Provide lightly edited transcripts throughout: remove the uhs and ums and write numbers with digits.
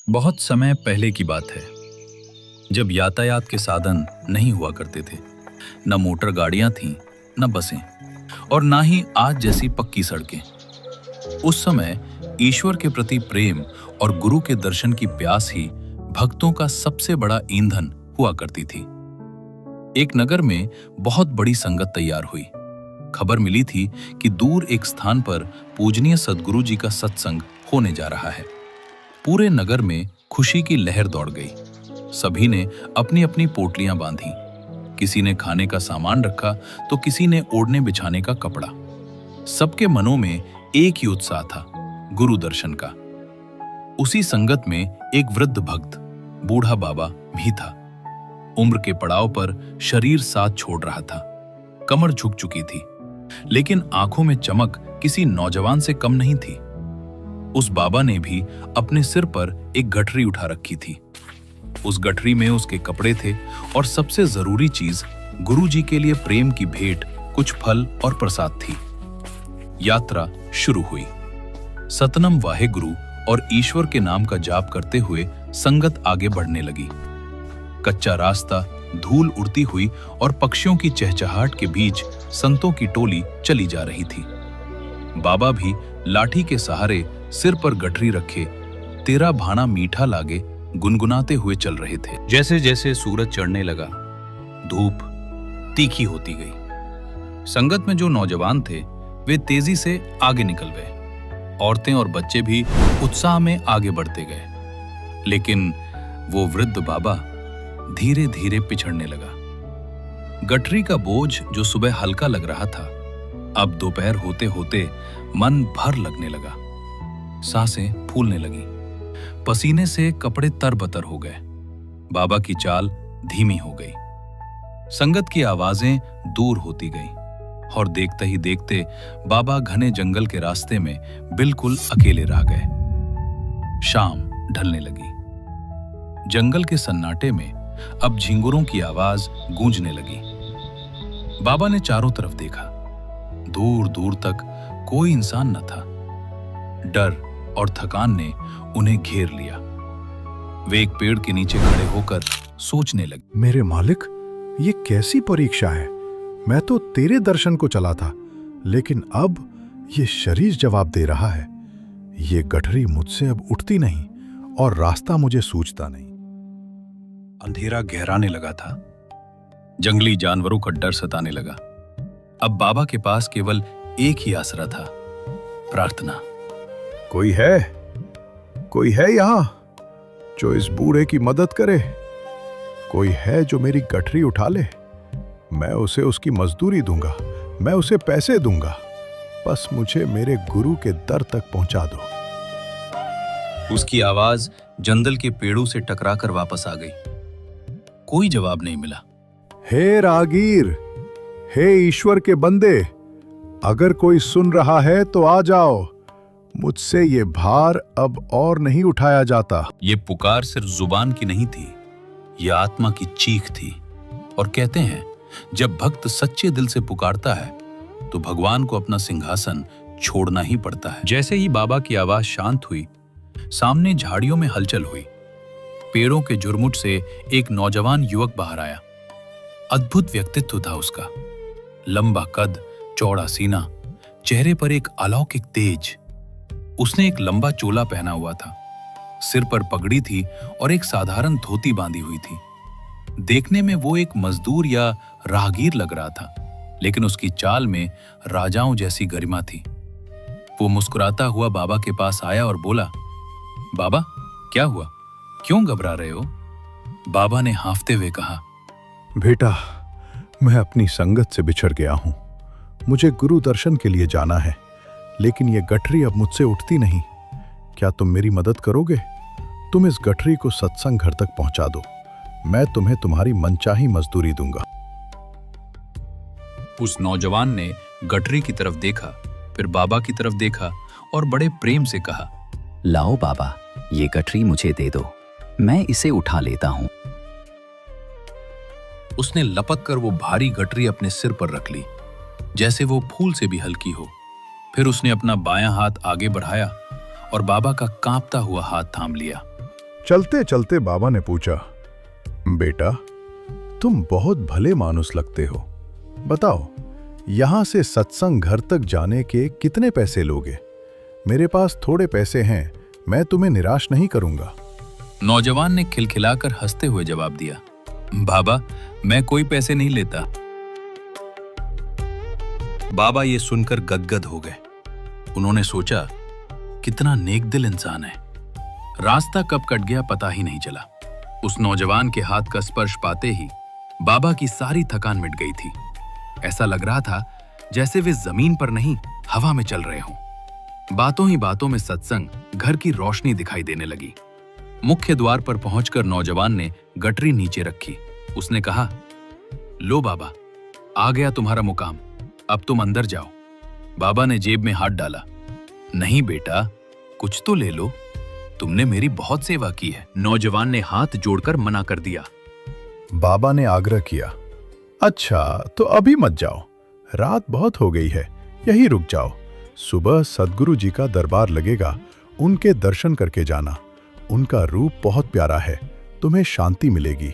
बहुत समय पहले की बात है, जब यातायात के साधन नहीं हुआ करते थे। न मोटर गाड़ियां थीं, न बसें, और ना ही आज जैसी पक्की सड़कें। उस समय ईश्वर के प्रति प्रेम और गुरु के दर्शन की प्यास ही भक्तों का सबसे बड़ा ईंधन हुआ करती थी। एक नगर में बहुत बड़ी संगत तैयार हुई। खबर मिली थी कि दूर एक स्थान पर पूजनीय सद्गुरु जी का सत्संग होने जा रहा है। पूरे नगर में खुशी की लहर दौड़ गई। सभी ने अपनी अपनी पोटलियां बांधी। किसी ने खाने का सामान रखा तो किसी ने ओढ़ने बिछाने का कपड़ा। सबके मनों में एक ही उत्साह था, गुरु दर्शन का। उसी संगत में एक वृद्ध भक्त, बूढ़ा बाबा भी था। उम्र के पड़ाव पर शरीर साथ छोड़ रहा था। कमर झुक चुकी थी, लेकिन आंखों में चमक किसी नौजवान से कम नहीं थी। उस बाबा ने भी अपने सिर पर एक गठरी उठा रखी थी। उस गठरी में उसके कपड़े थे और सबसे जरूरी चीज, गुरु जी के लिए प्रेम की भेंट, कुछ फल और प्रसाद थी। यात्रा शुरू हुई। सतनम वाहेगुरु और ईश्वर के नाम का जाप करते हुए संगत आगे बढ़ने लगी। कच्चा रास्ता, धूल उड़ती हुई और पक्षियों की चहचहाहट के बीच संतों की टोली चली जा रही थी। बाबा भी लाठी के सहारे सिर पर गठरी रखे, तेरा भाना मीठा लागे गुनगुनाते हुए चल रहे थे। जैसे जैसे सूरज चढ़ने लगा, धूप तीखी होती गई। संगत में जो नौजवान थे वे तेजी से आगे निकल गए। औरतें और बच्चे भी उत्साह में आगे बढ़ते गए, लेकिन वो वृद्ध बाबा धीरे धीरे पिछड़ने लगा। गठरी का बोझ जो सुबह हल्का लग रहा था, अब दोपहर होते होते मन भर लगने लगा। सांसें फूलने लगी, पसीने से कपड़े तरबतर हो गए। बाबा की चाल धीमी हो गई। संगत की आवाजें दूर होती गईं, और देखते ही देखते बाबा घने जंगल के रास्ते में बिल्कुल अकेले रह गए। शाम ढलने लगी। जंगल के सन्नाटे में अब झिंगुरों की आवाज गूंजने लगी। बाबा ने चारों तरफ देखा। दूर दूर तक कोई इंसान न था। डर और थकान ने उन्हें घेर लिया। वे एक पेड़ के नीचे खड़े होकर सोचने लगे। मेरे मालिक, ये कैसी परीक्षा है? मैं तो तेरे दर्शन को चला था, लेकिन अब ये शरीर जवाब दे रहा है। ये गठरी मुझसे अब उठती नहीं और रास्ता मुझे सूझता नहीं। अंधेरा गहराने लगा था। जंगली जानवरों का डर सताने लगा। अब बाबा के पास केवल एक ही आसरा था, प्रार्थना। कोई है यहाँ जो इस बूढ़े की मदद करे? कोई है जो मेरी गठरी उठा ले? मैं उसे उसकी मजदूरी दूंगा, मैं उसे पैसे दूंगा। बस मुझे मेरे गुरु के दर तक पहुंचा दो। उसकी आवाज जंगल के पेड़ों से टकराकर वापस आ गई। कोई जवाब नहीं मिला। हे रागीर, हे ईश्वर के बंदे, अगर कोई सुन रहा है तो आ जाओ। मुझसे ये भार अब और नहीं उठाया जाता। ये पुकार सिर्फ जुबान की नहीं थी, ये आत्मा की चीख थी। और कहते हैं, जब भक्त सच्चे दिल से पुकारता है तो भगवान को अपना सिंहासन छोड़ना ही पड़ता है। जैसे ही बाबा की आवाज शांत हुई, सामने झाड़ियों में हलचल हुई। पेड़ों के झुरमुट से एक नौजवान युवक बाहर आया। अद्भुत व्यक्तित्व था उसका। लंबा कद, चौड़ा सीना, चेहरे पर एक अलौकिक तेज। उसने एक लंबा चोला पहना हुआ था, सिर पर पगड़ी थी और एक साधारण धोती बांधी हुई थी। देखने में वो एक मजदूर या राहगीर लग रहा था, लेकिन उसकी चाल में राजाओं जैसी गरिमा थी। वो मुस्कुराता हुआ बाबा के पास आया और बोला, बाबा, क्या हुआ? क्यों घबरा रहे हो? बाबा ने हांफते हुए कहा, बेटा, मैं अपनी संगत से बिछड़ गया हूं। मुझे गुरु दर्शन के लिए जाना है, लेकिन ये गठरी अब मुझसे उठती नहीं। क्या तुम मेरी मदद करोगे? तुम इस गठरी को सत्संग घर तक पहुंचा दो। मैं तुम्हें तुम्हारी मनचाही मजदूरी दूंगा। उस नौजवान ने गठरी की तरफ देखा, फिर बाबा की तरफ देखा और बड़े प्रेम से कहा, लाओ बाबा, ये गठरी मुझे दे दो, मैं इसे उठा लेता हूं। उसने लपक कर वो भारी गठरी अपने सिर पर रख ली, जैसे वो फूल से भी हल्की हो। फिर उसने अपना बायां हाथ आगे बढ़ाया और बाबा का कांपता हुआ हाथ थाम लिया। चलते चलते बाबा ने पूछा, बेटा, तुम बहुत भले मानुस लगते हो। बताओ, यहां से सत्संग घर तक जाने के कितने पैसे लोगे? मेरे पास थोड़े पैसे हैं, मैं तुम्हें निराश नहीं करूंगा। नौजवान ने खिलखिलाकर हंसते हुए जवाब दिया, बाबा, मैं कोई पैसे नहीं लेता। बाबा ये सुनकर गदगद हो गए। उन्होंने सोचा, कितना नेकदिल इंसान है। रास्ता कब कट गया पता ही नहीं चला। उस नौजवान के हाथ का स्पर्श पाते ही बाबा की सारी थकान मिट गई थी। ऐसा लग रहा था जैसे वे जमीन पर नहीं, हवा में चल रहे हों। बातों ही बातों में सत्संग घर की रोशनी दिखाई देने लगी। मुख्य द्वार पर पहुंचकर नौजवान ने गटरी नीचे रखी। उसने कहा, लो बाबा, आ गया तुम्हारा मुकाम, अब तुम अंदर जाओ। बाबा ने जेब में हाथ डाला। नहीं बेटा, कुछ तो ले लो, तुमने मेरी बहुत सेवा की है। नौजवान ने हाथ जोड़कर मना कर दिया। बाबा ने आग्रह किया, अच्छा तो अभी मत जाओ, रात बहुत हो गई है, यहीं रुक जाओ। सुबह सद्गुरु जी का दरबार लगेगा, उनके दर्शन करके जाना। उनका रूप बहुत प्यारा है, तुम्हें शांति मिलेगी।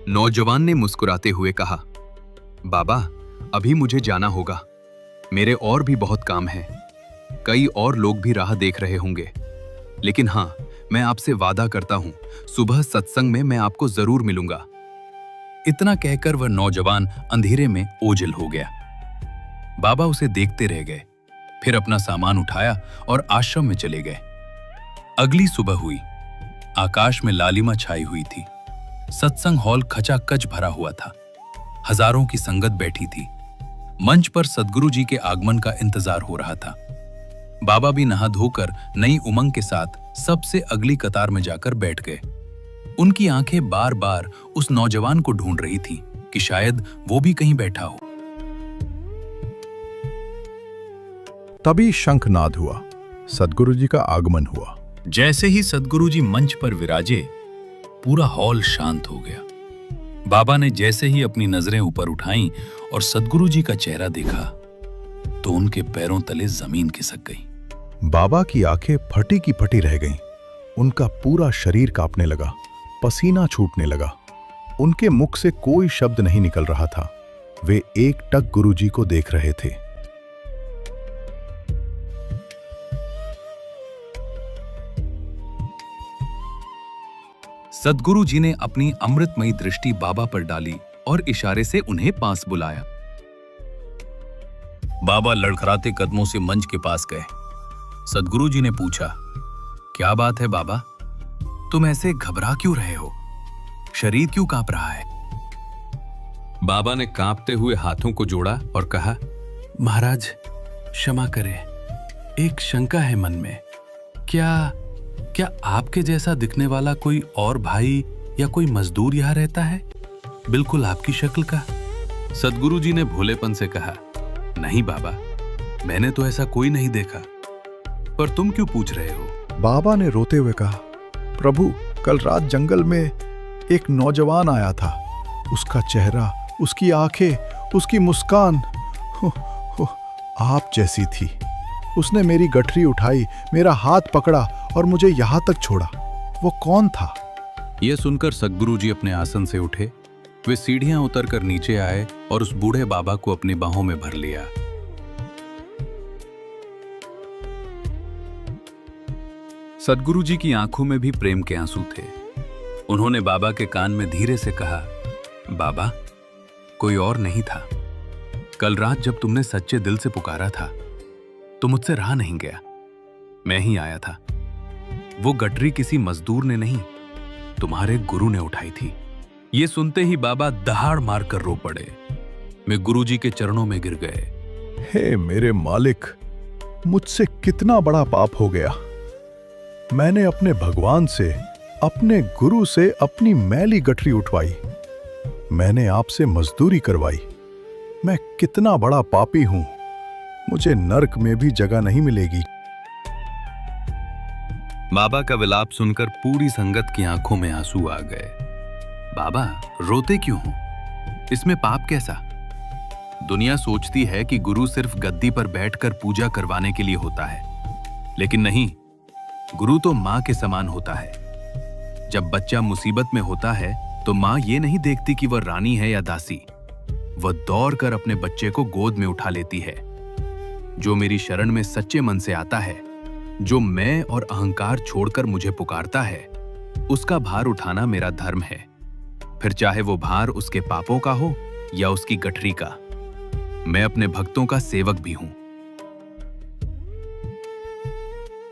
नौजवान ने मुस्कुराते हुए कहा, बाबा, अभी मुझे जाना होगा, मेरे और भी बहुत काम हैं। कई और लोग भी राह देख रहे होंगे, लेकिन हां, मैं आपसे वादा करता हूं, सुबह सत्संग में मैं आपको जरूर मिलूंगा। इतना कहकर वह नौजवान अंधेरे में ओझल हो गया। बाबा उसे देखते रह गए, फिर अपना सामान उठाया और आश्रम में चले गए। अगली सुबह हुई। आकाश में लालिमा छाई हुई थी। सत्संग हॉल खचाखच भरा हुआ था। हजारों की संगत बैठी थी। मंच पर सद्गुरु जी के आगमन का इंतजार हो रहा था। बाबा भी नहा धोकर नई उमंग के साथ सबसे अगली कतार में जाकर बैठ गए। उनकी आंखें बार बार उस नौजवान को ढूंढ रही थी कि शायद वो भी कहीं बैठा हो। तभी शंखनाद हुआ, सद्गुरु जी का आगमन हुआ। जैसे ही सद्गुरु जी मंच पर विराजे, पूरा हॉल शांत हो गया। बाबा ने जैसे ही अपनी नजरें ऊपर उठाईं और सद्गुरु जी का चेहरा देखा, तो उनके पैरों तले जमीन खिसक गई। बाबा की आंखें फटी की फटी रह गईं। उनका पूरा शरीर कांपने लगा, पसीना छूटने लगा। उनके मुख से कोई शब्द नहीं निकल रहा था। वे एकटक गुरु जी को देख रहे थे। सद्गुरु जी ने अपनी अमृतमयी दृष्टि बाबा पर डाली और इशारे से उन्हें पास बुलाया। बाबा लड़खड़ाते कदमों से मंच के पास गए। सद्गुरु जी ने पूछा, क्या बात है बाबा, तुम ऐसे घबरा क्यों रहे हो? शरीर क्यों कांप रहा है? बाबा ने कांपते हुए हाथों को जोड़ा और कहा, महाराज क्षमा करें, एक शंका है मन में। क्या आपके जैसा दिखने वाला कोई और भाई या कोई मजदूर यहां रहता है, बिल्कुल आपकी शक्ल का? सद्गुरु जी ने भोलेपन से कहा, नहीं बाबा, मैंने तो ऐसा कोई नहीं देखा, पर तुम क्यों पूछ रहे हो? बाबा ने रोते हुए कहा, प्रभु, कल रात जंगल में एक नौजवान आया था। उसका चेहरा, उसकी आंखें, उसकी मुस्कान आप जैसी थी। उसने मेरी गठरी उठाई, मेरा हाथ पकड़ा और मुझे यहां तक छोड़ा। वो कौन था? यह सुनकर सद्गुरु जी अपने आसन से उठे। वे सीढ़ियां उतरकर नीचे आए और उस बूढ़े बाबा को अपनी बाहों में भर लिया। सद्गुरु जी की आंखों में भी प्रेम के आंसू थे। उन्होंने बाबा के कान में धीरे से कहा, बाबा, कोई और नहीं था। कल रात जब तुमने सच्चे दिल से पुकारा था तो मुझसे रहा नहीं गया, मैं ही आया था। वो गटरी किसी मजदूर ने नहीं, तुम्हारे गुरु ने उठाई थी। ये सुनते ही बाबा दहाड़ मारकर रो पड़े। वे गुरु जी के चरणों में गिर गए। हे मेरे मालिक, मुझसे कितना बड़ा पाप हो गया। मैंने अपने भगवान से, अपने गुरु से अपनी मैली गठरी उठवाई। मैंने आपसे मजदूरी करवाई। मैं कितना बड़ा पापी हूं। मुझे नरक में भी जगह नहीं मिलेगी। बाबा का विलाप सुनकर पूरी संगत की आंखों में आंसू आ गए। बाबा, रोते क्यों हो? इसमें पाप कैसा? दुनिया सोचती है कि गुरु सिर्फ गद्दी पर बैठकर पूजा करवाने के लिए होता है, लेकिन नहीं, गुरु तो मां के समान होता है। जब बच्चा मुसीबत में होता है तो माँ ये नहीं देखती कि वह रानी है या दासी। वह दौड़ कर अपने बच्चे को गोद में उठा लेती है। जो मेरी शरण में सच्चे मन से आता है, जो मैं और अहंकार छोड़कर मुझे पुकारता है, उसका भार उठाना मेरा धर्म है। फिर चाहे वो भार उसके पापों का हो या उसकी गठरी का। मैं अपने भक्तों का सेवक भी हूं।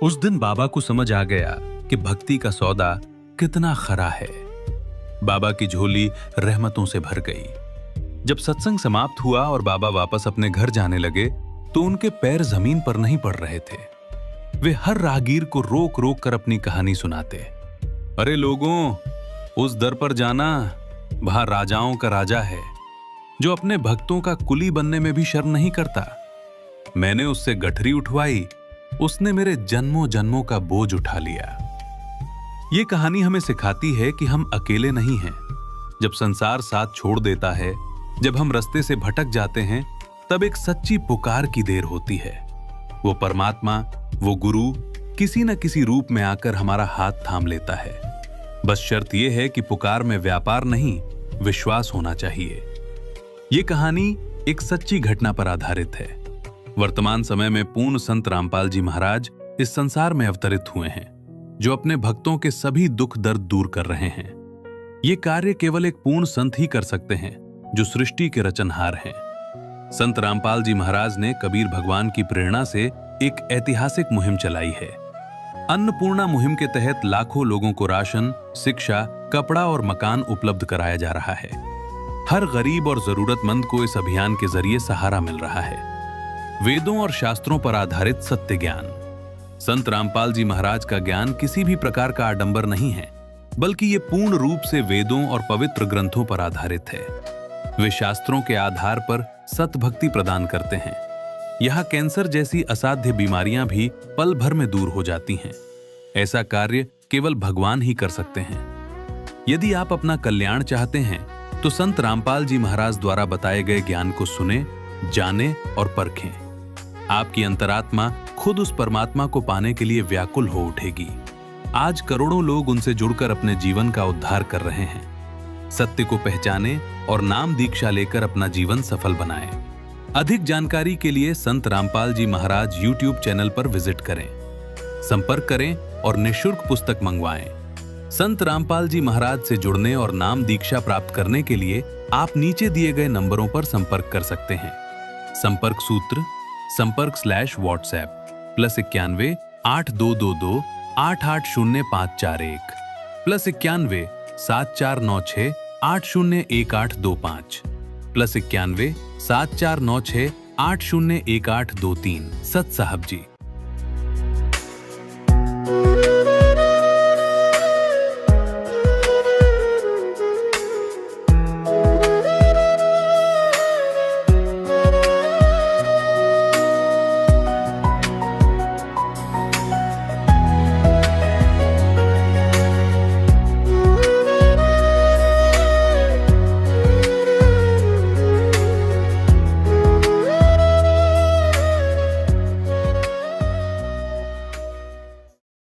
उस दिन बाबा को समझ आ गया कि भक्ति का सौदा कितना खरा है। बाबा की झोली रहमतों से भर गई। जब सत्संग समाप्त हुआ और बाबा वापस अपने घर जाने लगे तो उनके पैर जमीन पर नहीं पड़ रहे थे। वे हर राहगीर को रोक रोक कर अपनी कहानी सुनाते। अरे लोगों, उस दर पर जाना, वहां राजाओं का राजा है जो अपने भक्तों का कुली बनने में भी शर्म नहीं करता। मैंने उससे गठरी उठवाई, उसने मेरे जन्मों जन्मों का बोझ उठा लिया। ये कहानी हमें सिखाती है कि हम अकेले नहीं हैं। जब संसार साथ छोड़ देता है, जब हम रास्ते से भटक जाते हैं, तब एक सच्ची पुकार की देर होती है। वो परमात्मा, वो गुरु किसी न किसी रूप में आकर हमारा हाथ थाम लेता है। बस शर्त यह है कि पुकार में व्यापार नहीं, विश्वास होना चाहिए। ये कहानी एक सच्ची घटना पर आधारित है। वर्तमान समय में पूर्ण संत रामपाल जी महाराज इस संसार में अवतरित हुए हैं, जो अपने भक्तों के सभी दुख दर्द दूर कर रहे हैं। ये कार्य केवल एक पूर्ण संत ही कर सकते हैं, जो सृष्टि के रचनहार हैं। संत रामपाल जी महाराज ने कबीर भगवान की प्रेरणा से एक ऐतिहासिक मुहिम चलाई है। अन्नपूर्णा मुहिम के तहत लाखों लोगों को राशन, शिक्षा, कपड़ा और मकान उपलब्ध कराया जा रहा है। हर गरीब और जरूरतमंद को इस अभियान के जरिए सहारा मिल रहा है। वेदों और शास्त्रों पर आधारित सत्य ज्ञान। संत रामपाल जी महाराज का ज्ञान किसी भी प्रकार का आडंबर नहीं है, बल्कि ये पूर्ण रूप से वेदों और पवित्र ग्रंथों पर आधारित है। वे शास्त्रों के आधार पर सतभक्ति प्रदान करते हैं। यहाँ कैंसर जैसी असाध्य बीमारियां भी पल भर में दूर हो जाती हैं। ऐसा कार्य केवल भगवान ही कर सकते हैं। यदि आप अपना कल्याण चाहते हैं तो संत रामपाल जी महाराज द्वारा बताए गए ज्ञान को सुने, जाने और परखें। आपकी अंतरात्मा खुद उस परमात्मा को पाने के लिए व्याकुल हो उठेगी। आज करोड़ों लोग उनसे जुड़कर अपने जीवन का उद्धार कर रहे हैं। सत्य को पहचानें और नाम दीक्षा लेकर अपना जीवन सफल बनाएं। अधिक जानकारी के लिए संत रामपाल जी महाराज YouTube चैनल पर विजिट करें, संपर्क करें और निःशुल्क पुस्तक मंगवाएं। संत रामपाल जी महाराज से जुड़ने और नाम दीक्षा प्राप्त करने के लिए आप नीचे दिए गए नंबरों पर संपर्क कर सकते हैं। संपर्क सूत्र: संपर्क/WhatsApp +91 8222 880541 +91 7496 801825 +91 7496 801823। सत साहब जी।